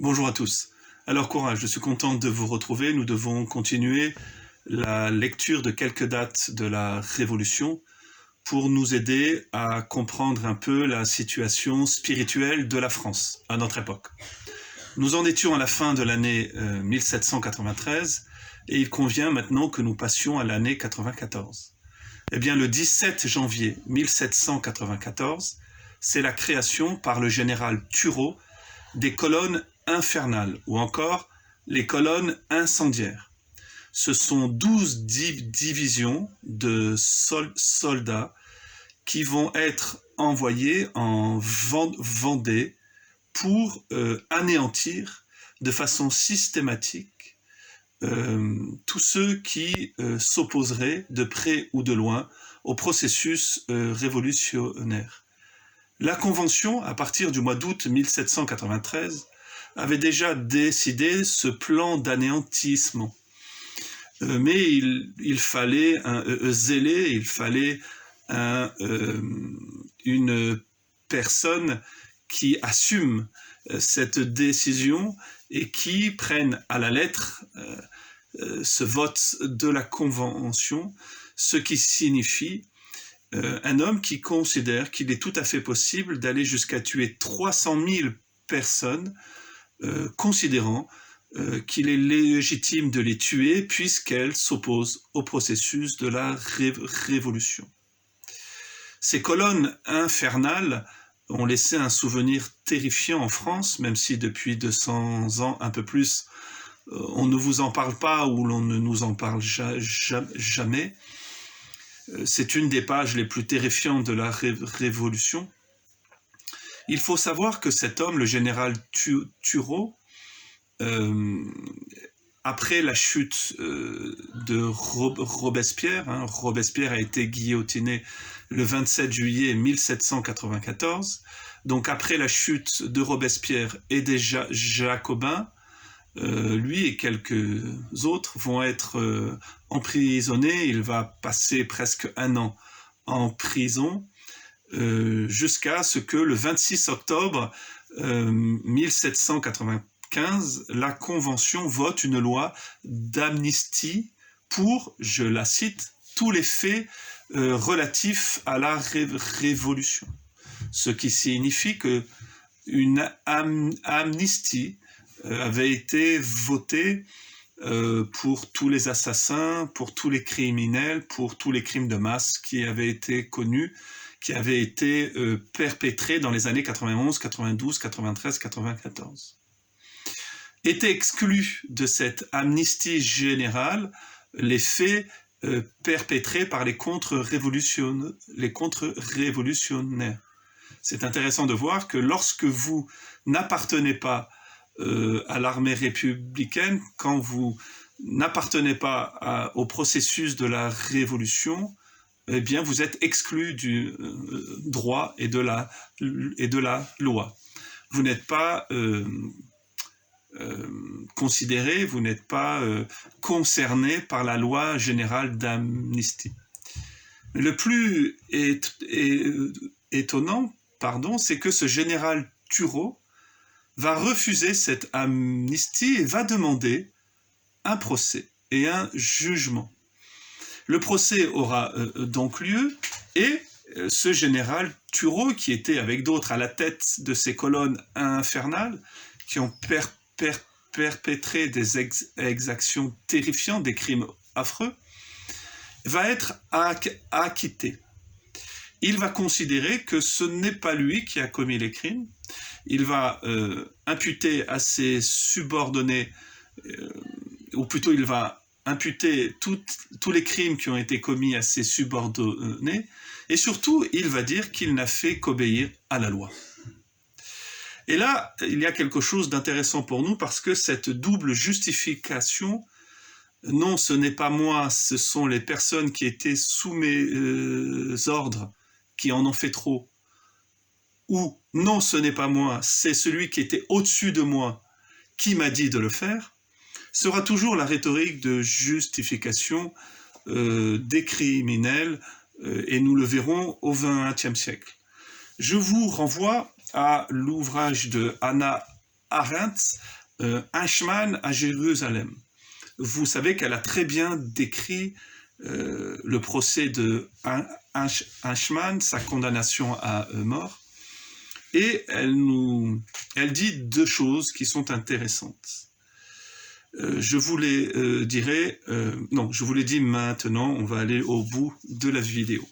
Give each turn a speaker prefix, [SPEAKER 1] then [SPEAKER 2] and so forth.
[SPEAKER 1] Bonjour à tous. Alors courage, je suis contente de vous retrouver. Nous devons continuer la lecture de quelques dates de la Révolution pour nous aider à comprendre un peu la situation spirituelle de la France à notre époque. Nous en étions à la fin de l'année 1793 et il convient maintenant que nous passions à l'année 94. Eh bien, le 17 janvier 1794, c'est la création par le général Turreau des colonnes infernales ou encore les colonnes incendiaires. Ce sont 12 divisions de soldats qui vont être envoyés en Vendée pour anéantir de façon systématique tous ceux qui s'opposeraient de près ou de loin au processus révolutionnaire. La Convention, à partir du mois d'août 1793, avait déjà décidé ce plan d'anéantissement. Mais il fallait un zélé, il fallait une personne qui assume cette décision et qui prenne à la lettre ce vote de la Convention, ce qui signifie un homme qui considère qu'il est tout à fait possible d'aller jusqu'à tuer 300 000 personnes, considérant qu'il est légitime de les tuer puisqu'elles s'opposent au processus de la révolution. Ces colonnes infernales ont laissé un souvenir terrifiant en France, même si depuis 200 ans, un peu plus, on ne vous en parle pas ou l'on ne nous en parle jamais. C'est une des pages les plus terrifiantes de la Révolution. Il faut savoir que cet homme, le général Turreau, après la chute de Robespierre, Robespierre a été guillotiné le 27 juillet 1794, donc après la chute de Robespierre et des Jacobins, lui et quelques autres vont être emprisonnés. Il va passer presque 1 an en prison jusqu'à ce que le 26 octobre 1795, la Convention vote une loi d'amnistie pour, je la cite, tous les faits relatifs à la Révolution. Ce qui signifie qu'une amnistie avait été votée pour tous les assassins, pour tous les criminels, pour tous les crimes de masse qui avaient été connus, qui avaient été perpétrés dans les années 91, 92, 93, 94. Étaient exclus de cette amnistie générale les faits perpétrés par les contre-révolutionnaires. C'est intéressant de voir que lorsque vous n'appartenez pas à l'armée républicaine, quand vous n'appartenez pas au processus de la révolution, eh bien vous êtes exclu du droit et de la loi. Vous n'êtes pas considéré, vous n'êtes pas concerné par la loi générale d'amnistie. Le plus étonnant, c'est que ce général Turreau va refuser cette amnistie et va demander un procès et un jugement. Le procès aura donc lieu et ce général Turreau, qui était avec d'autres à la tête de ces colonnes infernales, qui ont perpétré des exactions terrifiantes, des crimes affreux, va être acquitté. Il va considérer que ce n'est pas lui qui a commis les crimes. Il va imputer à ses subordonnés, ou plutôt il va imputer tous les crimes qui ont été commis à ses subordonnés, et surtout, il va dire qu'il n'a fait qu'obéir à la loi. Et là, il y a quelque chose d'intéressant pour nous, parce que cette double justification, non, ce n'est pas moi, ce sont les personnes qui étaient sous mes ordres, qui en ont fait trop, ou non, ce n'est pas moi, c'est celui qui était au-dessus de moi qui m'a dit de le faire, sera toujours la rhétorique de justification des criminels, et nous le verrons au XXe siècle. Je vous renvoie à l'ouvrage de Hannah Arendt, Eichmann à Jérusalem. Vous savez qu'elle a très bien décrit le procès de Eichmann, sa condamnation à mort, et elle dit deux choses qui sont intéressantes. Je vous les dirai, non, je vous les dis maintenant, on va aller au bout de la vidéo.